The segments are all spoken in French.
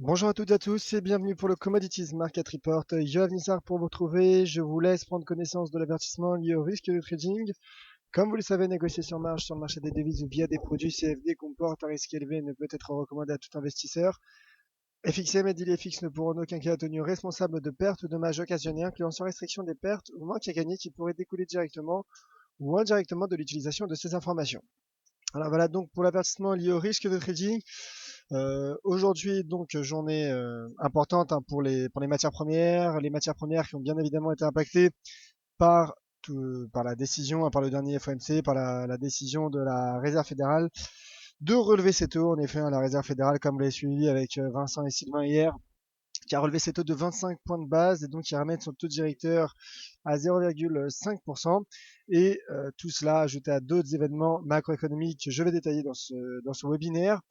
Bonjour à toutes et à tous et bienvenue pour le Commodities Market Report. Yoav Nissar pour vous retrouver. Je vous laisse prendre connaissance de l'avertissement lié au risque de trading. Comme vous le savez, négocier sur marge sur le marché des devises ou via des produits CFD comporte un risque élevé et ne peut être recommandé à tout investisseur. FXM et DilyFX ne pourront en aucun cas être tenus responsables de pertes ou dommages occasionnés incluant sans restriction des pertes ou manques à gagner qui pourraient découler directement ou indirectement de l'utilisation de ces informations. Alors voilà donc pour l'avertissement lié au risque de trading. Aujourd'hui, donc, journée importante hein, pour les matières premières qui ont bien évidemment été impactées par, par la décision, hein, par le dernier FOMC, par la décision de la Réserve fédérale de relever ses taux. En effet, hein, la Réserve fédérale, comme vous l'avez suivi avec Vincent et Sylvain hier, qui a relevé ses taux de 25 points de base et donc qui ramène son taux directeur à 0,5%. Et tout cela ajouté à d'autres événements macroéconomiques que je vais détailler dans ce webinaire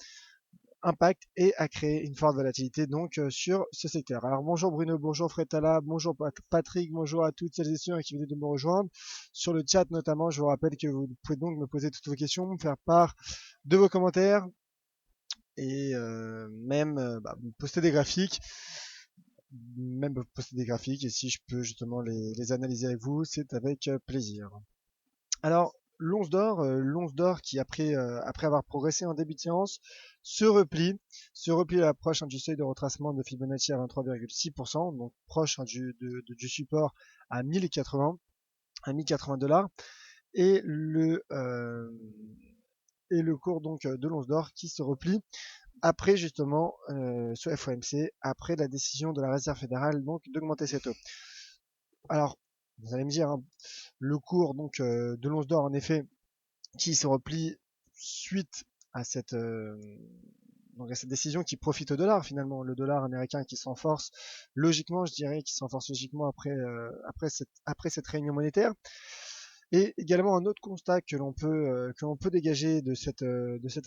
impact et à créer une forte volatilité donc sur ce secteur. Alors bonjour Bruno, bonjour Frétala, bonjour Patrick, bonjour à toutes celles et ceux qui viennent de me rejoindre. Sur le chat notamment, je vous rappelle que vous pouvez donc me poser toutes vos questions, me faire part de vos commentaires et même me poster des graphiques. Même poster des graphiques et si je peux justement les analyser avec vous, c'est avec plaisir. Alors, l'once d'or qui après avoir progressé en début de séance, se replie à l'approche du seuil de retracement de Fibonacci à 23,6%, donc proche du support à 1080, à 1080 dollars, et le cours donc de l'once d'or qui se replie après justement ce FOMC, après la décision de la Réserve fédérale donc d'augmenter ses taux. Alors, vous allez me dire, hein, le cours donc de l'once d'or en effet qui se replie suite à donc à cette décision qui profite au dollar finalement, le dollar américain qui s'enforce logiquement, je dirais, qui s'enforce logiquement après cette réunion monétaire. Et également un autre constat que l'on peut dégager de cette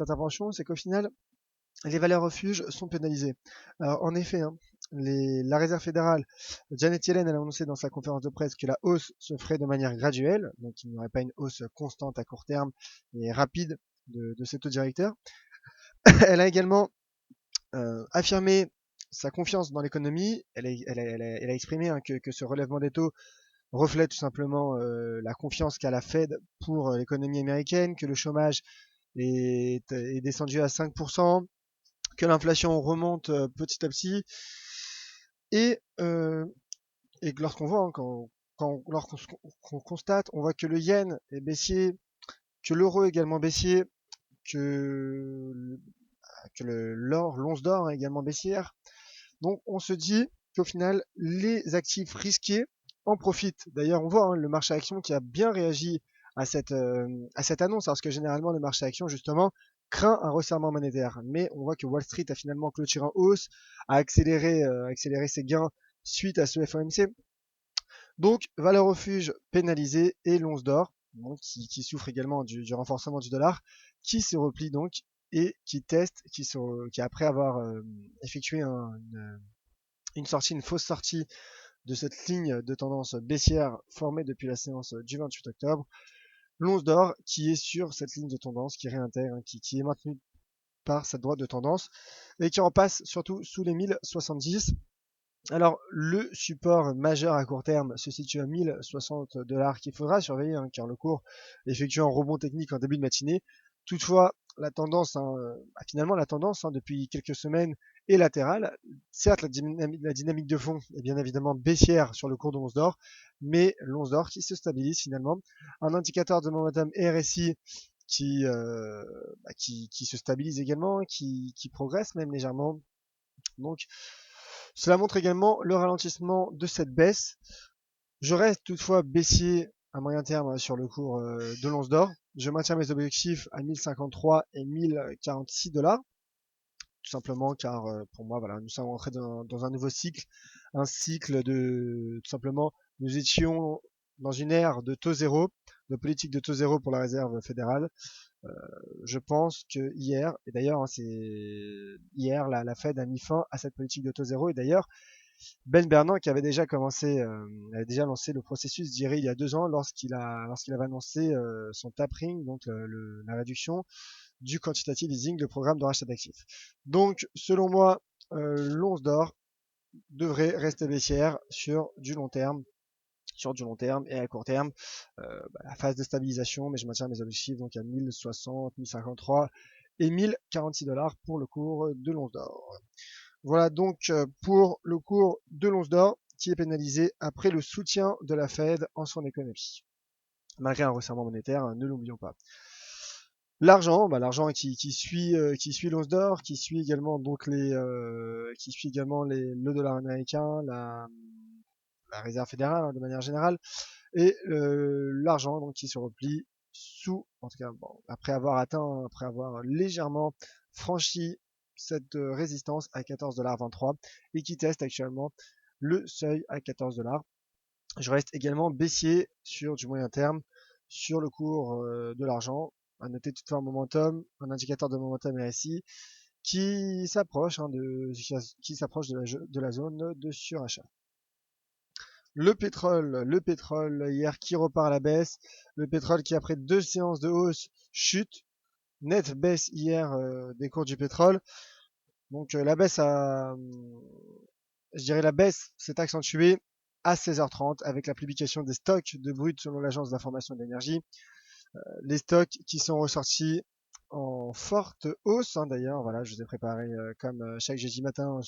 intervention, c'est qu'au final, les valeurs refuges sont pénalisées. Alors, en effet, hein, la Réserve fédérale, Janet Yellen, elle a annoncé dans sa conférence de presse que la hausse se ferait de manière graduelle, donc il n'y aurait pas une hausse constante à court terme et rapide de ces taux directeurs. Elle a également affirmé sa confiance dans l'économie. Elle a exprimé hein, que ce relèvement des taux reflète tout simplement la confiance qu'a la Fed pour l'économie américaine, que le chômage est descendu à 5%, que l'inflation remonte petit à petit et, euh, et que lorsqu'on voit, hein, lorsqu'on constate, on voit que le yen est baissier, que l'euro est également baissier, que, l'once d'or est également baissière. Donc on se dit qu'au final, les actifs risqués en profitent. D'ailleurs, on voit hein, le marché action qui a bien réagi à cette annonce, parce que généralement, le marché action, justement, craint un resserrement monétaire. Mais on voit que Wall Street a finalement clôturé en hausse, accéléré ses gains suite à ce FOMC. Donc, valeur refuge pénalisée et l'once d'or, donc, qui souffre également du renforcement du dollar, qui se replie donc et qui teste, qui après avoir effectué une sortie, une fausse sortie de cette ligne de tendance baissière formée depuis la séance du 28 octobre, l'once d'or qui est sur cette ligne de tendance, qui réintègre, hein, qui est maintenue par cette droite de tendance et qui en passe surtout sous les 1070. Alors, le support majeur à court terme se situe à 1060 dollars qu'il faudra surveiller, hein, car le cours effectue un rebond technique en début de matinée. Toutefois, la tendance, hein, finalement, la tendance hein, depuis quelques semaines est latérale. Certes, la dynamique de fond est bien évidemment baissière sur le cours de l'once d'or, mais l'once d'or qui se stabilise finalement. Un indicateur de momentum RSI qui se stabilise également, qui progresse même légèrement. Donc, cela montre également le ralentissement de cette baisse. Je reste toutefois baissier à moyen terme sur le cours de l'once d'or. Je maintiens mes objectifs à 1053 et 1046 dollars. Tout simplement car pour moi, voilà, nous sommes rentrés dans un nouveau cycle. Un cycle de, tout simplement, nous étions dans une ère de taux zéro, de politique de taux zéro pour la réserve fédérale. Je pense que hier, et d'ailleurs, hein, c'est hier, la Fed a mis fin à cette politique de taux zéro. Et d'ailleurs, Ben Bernanke qui avait déjà avait déjà lancé le processus, je dirais, il y a 2 ans, lorsqu'il avait annoncé son tapering, donc la réduction du quantitative easing, le programme de rachat d'actifs. Donc, selon moi, l'once d'or devrait rester baissière sur du long terme. Et à court terme, la phase de stabilisation, mais je maintiens mes objectifs donc à 1060, 1053 et 1046 $ pour le cours de l'once d'or. Voilà donc pour le cours de l'once d'or qui est pénalisé après le soutien de la Fed en son économie. Malgré un resserrement monétaire, hein, ne l'oublions pas. L'argent, l'argent qui suit l'once d'or, qui suit également donc le dollar américain, la réserve fédérale hein, de manière générale, et l'argent donc qui se replie en tout cas après avoir légèrement franchi cette résistance à 14,23 $ et qui teste actuellement le seuil à 14 $. Je reste également baissier sur du moyen terme sur le cours de l'argent. À noter toutefois un indicateur de momentum RSI qui s'approche de la zone de surachat. Le pétrole hier qui repart à la baisse. Le pétrole qui après 2 séances de hausse chute. Nette baisse hier des cours du pétrole. Donc la baisse s'est accentuée à 16h30 avec la publication des stocks de brut selon l'agence d'information de l'énergie. Les stocks qui sont ressortis en forte hausse d'ailleurs. Voilà, je vous ai préparé comme chaque jeudi matin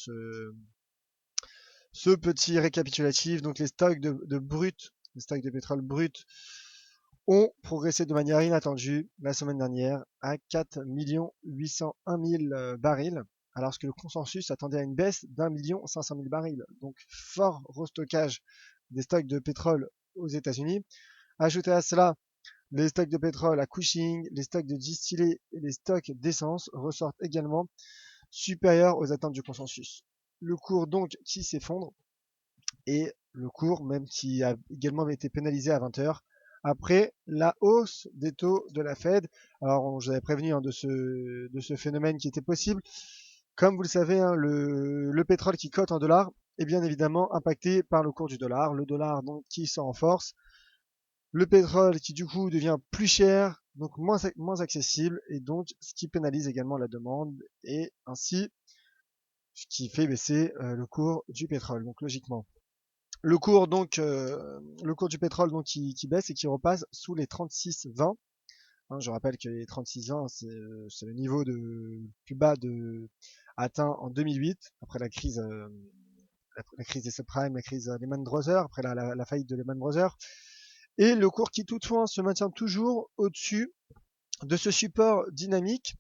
ce petit récapitulatif. Donc les stocks les stocks de pétrole brut ont progressé de manière inattendue la semaine dernière à 4 801 000 barils, alors que le consensus attendait à une baisse d'1 500 000 barils. Donc fort restockage des stocks de pétrole aux États-Unis. Ajoutez à cela les stocks de pétrole à Cushing, les stocks de distillés et les stocks d'essence ressortent également supérieurs aux attentes du consensus. Le cours donc qui s'effondre et le cours même qui a également été pénalisé à 20h après la hausse des taux de la Fed. Alors je vous avais prévenu de ce phénomène qui était possible. Comme vous le savez, le pétrole qui cote en dollars est bien évidemment impacté par le cours du dollar. Le dollar donc qui se renforce. Le pétrole qui du coup devient plus cher, donc moins accessible, et donc ce qui pénalise également la demande, et ainsi ce qui fait baisser le cours du pétrole, donc logiquement. Le cours du pétrole donc qui baisse et qui repasse sous les 36,20. Je rappelle que les 36,20 c'est le niveau de plus bas atteint en 2008 après la crise des subprimes, la crise Lehman Brothers, après la faillite de Lehman Brothers. Et le cours qui toutefois se maintient toujours au-dessus de ce support dynamique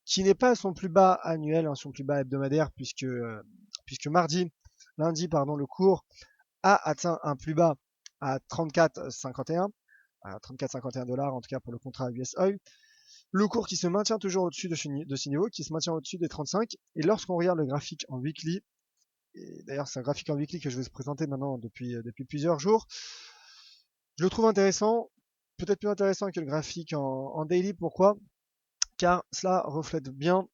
qui n'est pas son plus bas annuel, son plus bas hebdomadaire puisque lundi le cours a atteint un plus bas à 34,51 à 34,51 $ en tout cas pour le contrat US Oil. Le cours qui se maintient toujours au-dessus de ce niveau, qui se maintient au-dessus des 35. Et lorsqu'on regarde le graphique en weekly, et d'ailleurs c'est un graphique en weekly que je vais vous présenter maintenant depuis plusieurs jours, je le trouve intéressant, peut-être plus intéressant que le graphique en daily. Pourquoi? Car cela reflète bien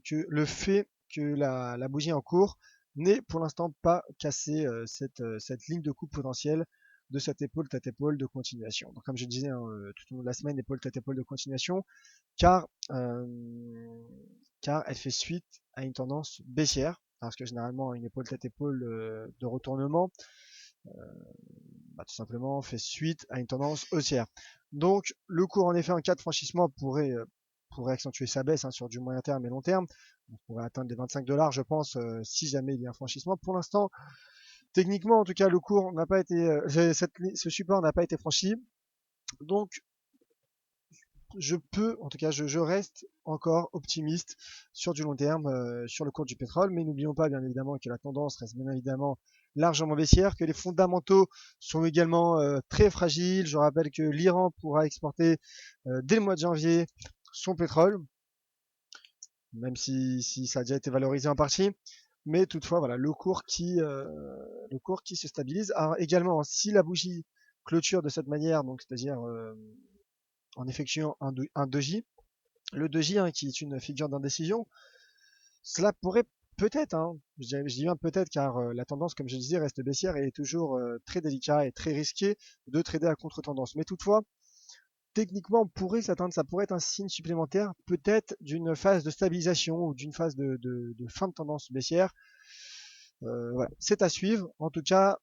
que le fait que la bougie en cours n'ait pour l'instant pas cassé cette ligne de coupe potentielle de cette épaule tête épaule de continuation. Donc comme je disais tout au long de la semaine, épaule tête épaule de continuation, car elle fait suite à une tendance baissière, parce que généralement une épaule tête épaule de retournement tout simplement fait suite à une tendance haussière. Donc le cours en effet en cas de franchissement pourrait accentuer sa baisse sur du moyen terme et long terme. On pourrait atteindre les 25 $ je pense si jamais il y a un franchissement. Pour l'instant, techniquement en tout cas, le cours n'a pas été ce support n'a pas été franchi. Donc je reste encore optimiste sur du long terme, sur le cours du pétrole, mais n'oublions pas bien évidemment que la tendance reste bien évidemment largement baissière, que les fondamentaux sont également très fragiles. Je rappelle que l'Iran pourra exporter dès le mois de janvier son pétrole, même si ça a déjà été valorisé en partie. Mais toutefois, voilà, le cours qui se stabilise. Alors également, si la bougie clôture de cette manière, donc c'est-à-dire en effectuant un doji, le doji qui est une figure d'indécision, cela pourrait peut-être, je dis bien peut-être, car la tendance, comme je disais, reste baissière et est toujours très délicat et très risqué de trader à contre-tendance. Mais toutefois, techniquement, on pourrait s'attendre, ça pourrait être un signe supplémentaire, peut-être d'une phase de stabilisation ou d'une phase de fin de tendance baissière. Voilà, c'est à suivre. En tout cas,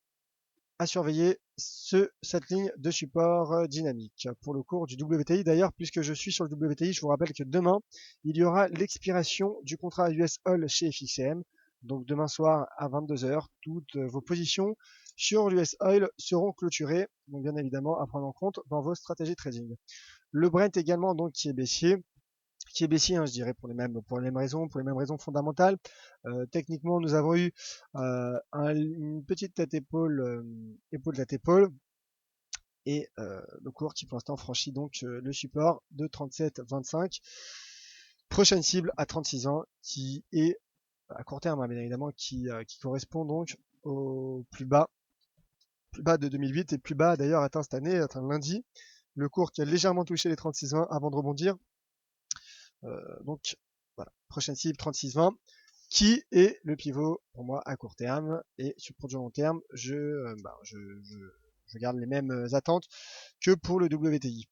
à surveiller cette ligne de support dynamique pour le cours du WTI. D'ailleurs, puisque je suis sur le WTI, je vous rappelle que demain, il y aura l'expiration du contrat US Oil chez FXCM. Donc demain soir à 22h, toutes vos positions sur l'US Oil seront clôturées. Donc bien évidemment à prendre en compte dans vos stratégies trading. Le Brent également, donc qui est baissier, je dirais pour les mêmes raisons fondamentales. Techniquement, nous avons eu une petite tête épaule tête épaule, et le cours qui pour l'instant franchit donc le support de 37,25. Prochaine cible à 36 ans, qui est à court terme, hein, bien évidemment, qui correspond donc au plus bas de 2008 et plus bas d'ailleurs atteint cette année, atteint lundi. Le cours qui a légèrement touché les 36,20 avant de rebondir. Donc voilà, prochaine cible 36,20, qui est le pivot pour moi à court terme, et pour du long terme, je garde les mêmes attentes que pour le WTI.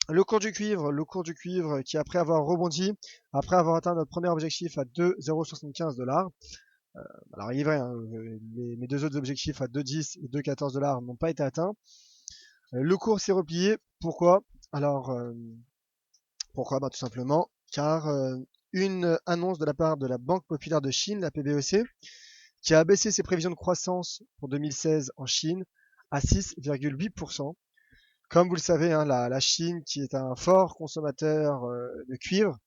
Le cours du cuivre qui après avoir rebondi, après avoir atteint notre premier objectif à 2,075 $, alors il est vrai, hein, mes deux autres objectifs à 2,10 et 2,14 $ n'ont pas été atteints. Le cours s'est replié. Pourquoi? Alors pourquoi? Tout simplement car une annonce de la part de la Banque populaire de Chine, la PBOC, qui a abaissé ses prévisions de croissance pour 2016 en Chine à 6,8%. Comme vous le savez, hein, la Chine, qui est un fort consommateur de cuivre,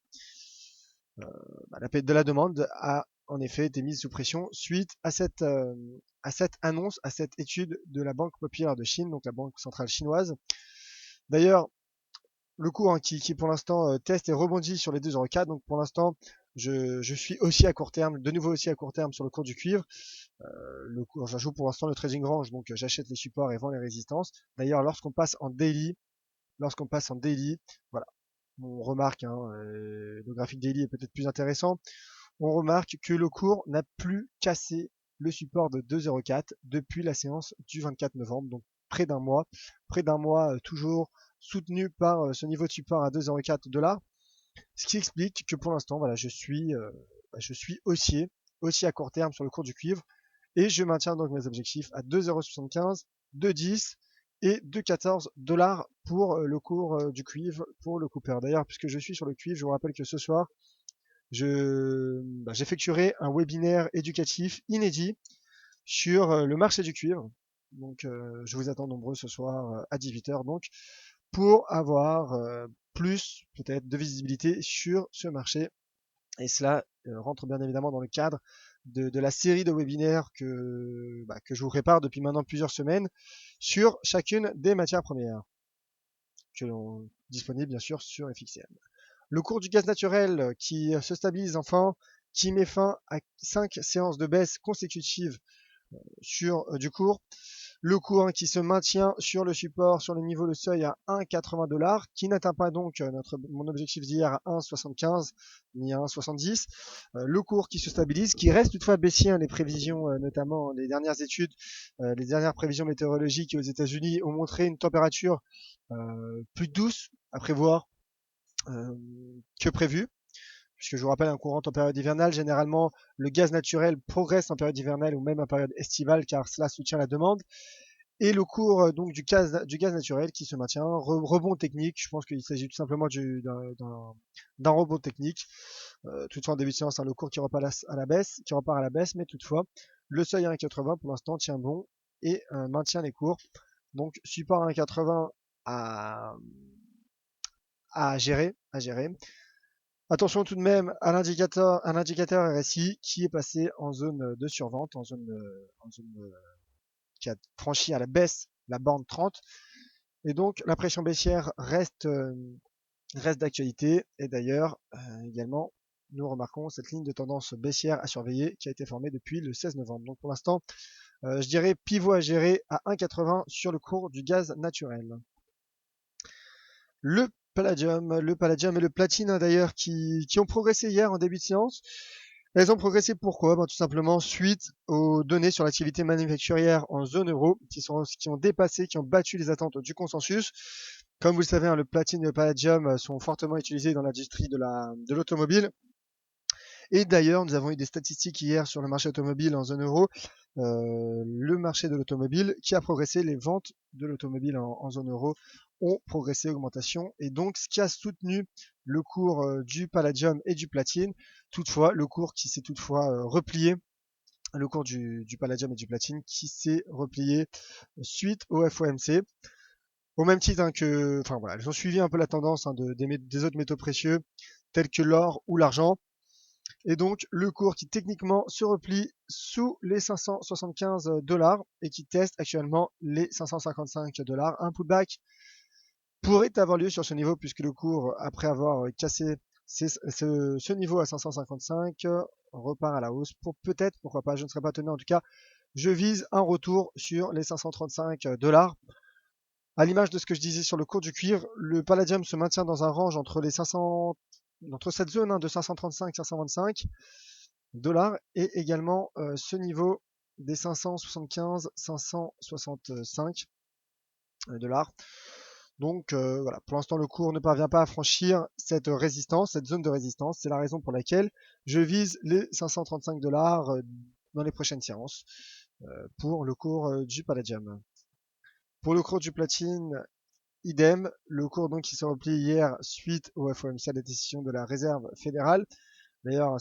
de la demande a en effet été mise sous pression suite à cette annonce, à cette étude de la Banque populaire de Chine, donc la banque centrale chinoise. D'ailleurs, le cours, hein, qui pour l'instant teste et rebondit sur les 2,04 €. Donc pour l'instant, je suis aussi à court terme, de nouveau aussi à court terme sur le cours du cuivre. Le cours, j'ajoute pour l'instant le trading range, donc j'achète les supports et vends les résistances. D'ailleurs, lorsqu'on passe en daily, voilà, on remarque, hein, le graphique daily est peut-être plus intéressant. On remarque que le cours n'a plus cassé le support de 2,04 € depuis la séance du 24 novembre, donc près d'un mois, toujours soutenu par ce niveau de support à 2,04 $, ce qui explique que pour l'instant, voilà, je suis haussier à court terme sur le cours du cuivre, et je maintiens donc mes objectifs à 2,075 €, 2,10 € et 2,14 $ pour le cours du cuivre, pour le Cooper. D'ailleurs, puisque je suis sur le cuivre, je vous rappelle que ce soir, j'effectuerai un webinaire éducatif inédit sur le marché du cuivre. Donc, je vous attends nombreux ce soir à 18h, donc, pour avoir plus peut-être de visibilité sur ce marché. Et cela rentre bien évidemment dans le cadre de la série de webinaires que je vous prépare depuis maintenant plusieurs semaines sur chacune des matières premières, que l'on disponible bien sûr sur FXCM. Le cours du gaz naturel qui se stabilise enfin, qui met fin à 5 séances de baisse consécutives sur du cours. Le cours, hein, qui se maintient sur le support, sur le niveau, le seuil à 1,80 $, qui n'atteint pas donc mon objectif d'hier à 1,75 ni à 1,70. Le cours qui se stabilise, qui reste toutefois baissier, hein, les prévisions, notamment les dernières études, les dernières prévisions météorologiques aux États-Unis ont montré une température plus douce à prévoir que prévu. Puisque je vous rappelle, un courant en période hivernale, généralement, le gaz naturel progresse en période hivernale ou même en période estivale, car cela soutient la demande. Et le cours donc du gaz naturel qui se maintient, rebond technique. Je pense qu'il s'agit tout simplement d'un rebond technique. Toutefois, en début de séance, hein, le cours qui repart à la baisse, mais toutefois, le seuil à 1,80 pour l'instant tient bon et maintient les cours. Donc support à 1,80 à gérer. Attention tout de même à l'indicateur RSI qui est passé en zone de survente, en zone qui a franchi à la baisse la borne 30. Et donc la pression baissière reste d'actualité. Et d'ailleurs, également, nous remarquons cette ligne de tendance baissière à surveiller qui a été formée depuis le 16 novembre. Donc pour l'instant, je dirais pivot à gérer à 1,80 sur le cours du gaz naturel. Le palladium et le platine, hein, d'ailleurs, qui ont progressé hier en début de séance. Elles ont progressé pourquoi? Tout simplement suite aux données sur l'activité manufacturière en zone euro qui ont battu les attentes du consensus. Comme vous le savez, hein, le platine et le palladium sont fortement utilisés dans l'industrie de l'automobile. Et d'ailleurs, nous avons eu des statistiques hier sur le marché automobile en zone euro, le marché de l'automobile qui a progressé, les ventes de l'automobile en zone euro ont progressé, augmentation, et donc ce qui a soutenu le cours du palladium et du platine. Toutefois, le cours qui s'est toutefois replié, le cours du palladium et du platine qui s'est replié suite au FOMC. Au même titre hein, que, enfin voilà, ils ont suivi un peu la tendance hein, des autres métaux précieux tels que l'or ou l'argent. Et donc, le cours qui techniquement se replie sous les 575 dollars et qui teste actuellement les 555 dollars. Un pullback pourrait avoir lieu sur ce niveau puisque le cours, après avoir cassé ce niveau à 555, repart à la hausse pour peut-être, pourquoi pas, je ne serais pas tenu en tout cas, je vise un retour sur les 535 dollars. À l'image de ce que je disais sur le cours du cuivre, le palladium se maintient dans un range entre les 500, entre cette zone hein, de 535 525 dollars et également ce niveau des 575 565 dollars. Donc voilà, pour l'instant le cours ne parvient pas à franchir cette résistance, cette zone de résistance. C'est la raison pour laquelle je vise les 535 dollars dans les prochaines séances pour le cours du palladium. Pour le cours du platine, idem, le cours donc qui s'est repli hier suite au FOMC, à la décision de la Réserve fédérale. D'ailleurs,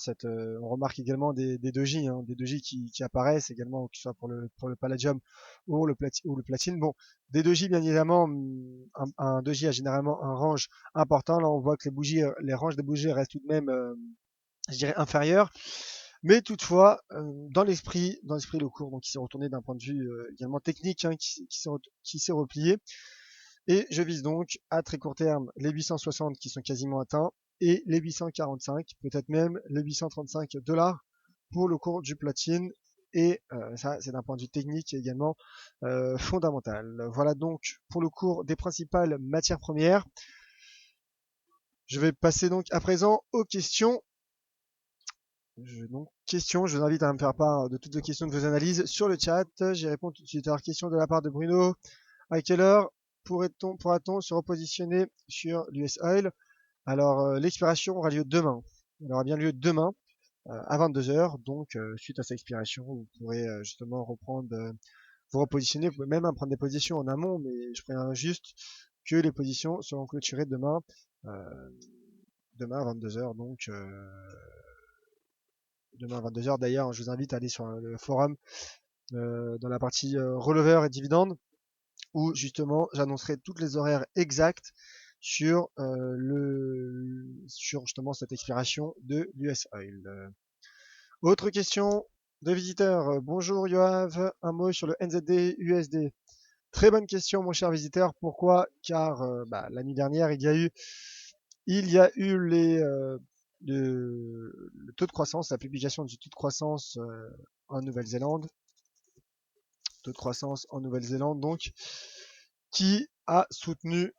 on remarque également des doji, hein, des doji qui apparaissent également, que ce soit pour le palladium ou le platine. Bon, des doji, bien évidemment, un doji a généralement un range important. Là, on voit que les ranges des bougies restent tout de même, je dirais, inférieurs. Mais toutefois, le cours, donc, qui s'est retourné d'un point de vue également technique, hein, qui s'est replié. Et je vise donc à très court terme les 860 qui sont quasiment atteints et les 845, peut-être même les 835 dollars pour le cours du platine. Et ça, c'est d'un point de vue technique également fondamental. Voilà donc pour le cours des principales matières premières. Je vais passer donc à présent aux questions. Je vous invite à me faire part de toutes les questions de vos analyses sur le chat. J'y réponds tout de suite. Alors, question de la part de Bruno. À quelle heure pourra-t-on se repositionner sur l'US Oil? Alors, l'expiration aura lieu demain. Elle aura bien lieu demain à 22 heures. Donc, suite à cette expiration, vous pourrez justement reprendre, vous repositionner. Vous pouvez même prendre des positions en amont, mais je préviens juste que les positions seront clôturées demain, demain à 22 heures. Donc, demain à 22 heures. D'ailleurs, je vous invite à aller sur le forum dans la partie releveur et dividendes où justement j'annoncerai toutes les horaires exactes sur sur justement cette expiration de l'US Oil. Autre question de visiteur. Bonjour Yoav, un mot sur le NZD USD. Très bonne question mon cher visiteur. Pourquoi? Car la nuit dernière il y a eu le taux de croissance, la publication du taux de croissance en Nouvelle-Zélande. Taux de croissance en Nouvelle-Zélande donc qui a soutenu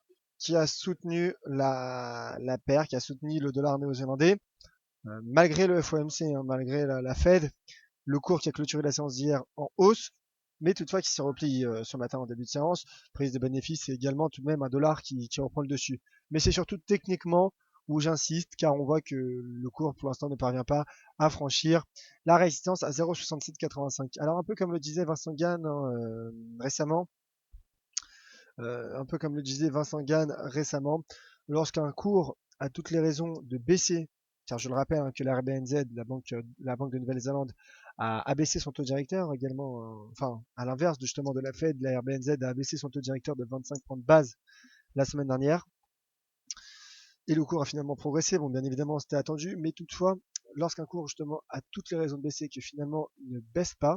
la paire, qui a soutenu le dollar néo-zélandais, malgré le FOMC, hein, malgré la Fed, le cours qui a clôturé la séance d'hier en hausse, mais toutefois qui s'est repli ce matin en début de séance, prise de bénéfices et également tout de même un dollar qui reprend le dessus. Mais c'est surtout techniquement où j'insiste, car on voit que le cours pour l'instant ne parvient pas à franchir la résistance à 0,6785. Alors un peu comme le disait Vincent Gann récemment, un peu comme le disait Vincent Gann récemment, lorsqu'un cours a toutes les raisons de baisser, car je le rappelle hein, que la RBNZ, la banque de Nouvelle-Zélande, a abaissé son taux directeur également, enfin à l'inverse justement de la Fed, la RBNZ a abaissé son taux directeur de 25 points de base la semaine dernière, et le cours a finalement progressé. Bon, bien évidemment, c'était attendu, mais toutefois, lorsqu'un cours justement a toutes les raisons de baisser et que finalement il ne baisse pas,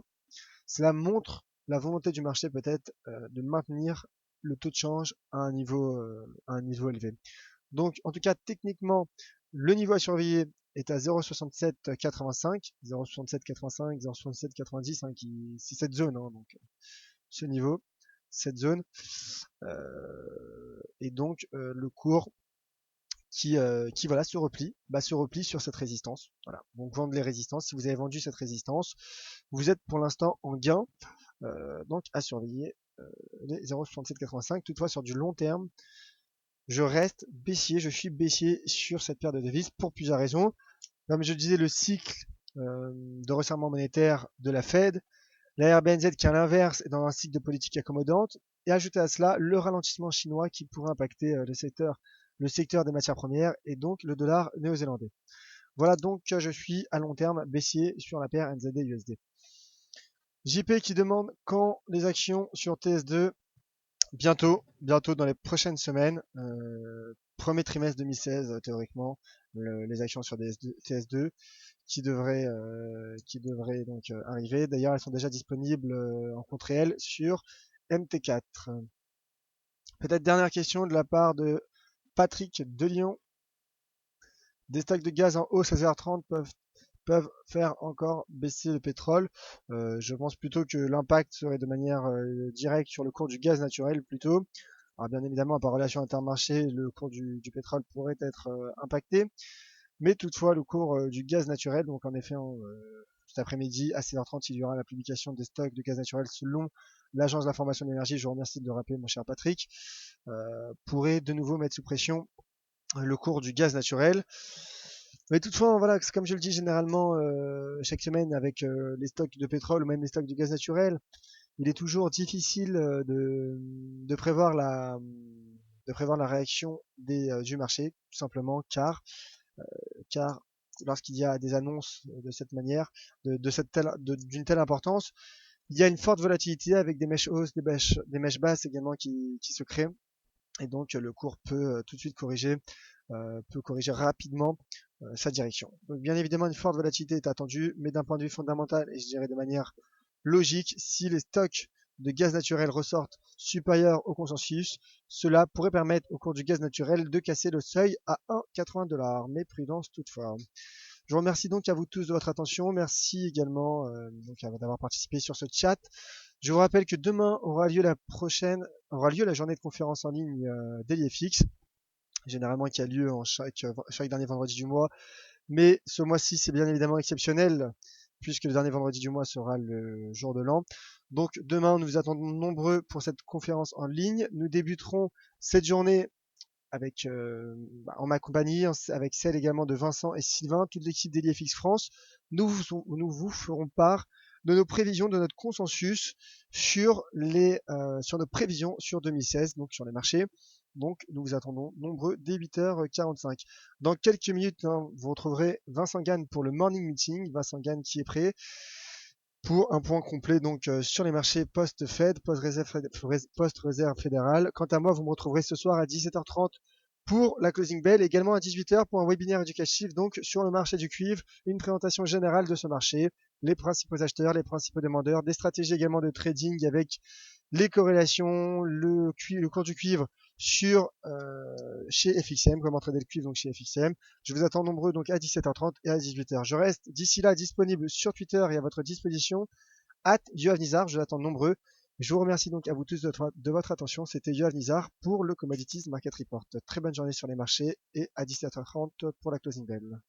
cela montre la volonté du marché peut-être de maintenir le taux de change à un niveau élevé. Donc, en tout cas, techniquement, le niveau à surveiller est à 0,6785, 0,6785, 0,6790, hein, c'est cette zone, hein, donc ce niveau, cette zone, et donc le cours qui voilà se replie sur cette résistance. Voilà. Donc vendre les résistances. Si vous avez vendu cette résistance, vous êtes pour l'instant en gain. Donc à surveiller les 0,6785. Toutefois sur du long terme, je reste baissier, je suis baissier sur cette paire de devises pour plusieurs raisons. Comme je disais, le cycle de resserrement monétaire de la Fed, la RBNZ qui à l'inverse est dans un cycle de politique accommodante, et ajouter à cela le ralentissement chinois qui pourrait impacter le secteur des matières premières et donc le dollar néo-zélandais. Voilà donc que je suis à long terme baissier sur la paire NZD-USD. JP qui demande quand les actions sur TS2. Bientôt dans les prochaines semaines, premier trimestre 2016 théoriquement, les actions sur TS2 qui devraient donc arriver. D'ailleurs, elles sont déjà disponibles en compte réel sur MT4. Peut-être dernière question de la part de Patrick de Lyon. Des stocks de gaz en hausse à 0,30 peuvent faire encore baisser le pétrole. Je pense plutôt que l'impact serait de manière directe sur le cours du gaz naturel plutôt. Alors bien évidemment, par relation intermarché, le cours du pétrole pourrait être impacté. Mais toutefois, le cours du gaz naturel, donc en effet, cet après-midi, à 16h30, il y aura la publication des stocks de gaz naturel selon l'Agence d'information de l'énergie. Je vous remercie de le rappeler, mon cher Patrick. Pourrait de nouveau mettre sous pression le cours du gaz naturel. Mais toutefois, voilà, comme je le dis généralement chaque semaine avec les stocks de pétrole ou même les stocks de gaz naturel, il est toujours difficile de prévoir la réaction du marché, tout simplement car lorsqu'il y a des annonces de cette manière, d'une telle importance, il y a une forte volatilité avec des mèches hausses, des mèches basses également qui se créent. Et donc le cours peut tout de suite corriger rapidement sa direction. Donc bien évidemment une forte volatilité est attendue, mais d'un point de vue fondamental et je dirais de manière logique, si les stocks de gaz naturel ressortent supérieurs au consensus, cela pourrait permettre au cours du gaz naturel de casser le seuil à 1,80$, mais prudence toutefois. Je vous remercie donc à vous tous de votre attention. Merci également d'avoir participé sur ce chat. Je vous rappelle que demain aura lieu la journée de conférence en ligne d'EliFX, généralement qui a lieu chaque dernier vendredi du mois. Mais ce mois-ci, c'est bien évidemment exceptionnel, puisque le dernier vendredi du mois sera le jour de l'an. Donc demain, nous vous attendons nombreux pour cette conférence en ligne. Nous débuterons cette journée avec en ma compagnie, avec celle également de Vincent et Sylvain, toute l'équipe d'EliFX France. Nous vous ferons part de nos prévisions, de notre consensus sur nos prévisions sur 2016, donc sur les marchés. Donc nous vous attendons nombreux dès 8h45. Dans quelques minutes, vous retrouverez Vincent Gann pour le morning meeting. Vincent Gann qui est prêt pour un point complet donc sur les marchés post-Fed, post-réserve fédérale. Quant à moi, vous me retrouverez ce soir à 17h30 pour la closing bell, également à 18h pour un webinaire éducatif donc sur le marché du cuivre, une présentation générale de ce marché, les principaux acheteurs, les principaux demandeurs, des stratégies également de trading avec les corrélations, le cours du cuivre chez FXM, comment trader le cuivre donc chez FXM. Je vous attends nombreux donc à 17h30 et à 18h. Je reste d'ici là disponible sur Twitter et à votre disposition. Yoav Nizar, je vous attends nombreux. Je vous remercie donc à vous tous de votre attention. C'était Yoav Nizar pour le Commodities Market Report. Très bonne journée sur les marchés et à 17h30 pour la closing bell.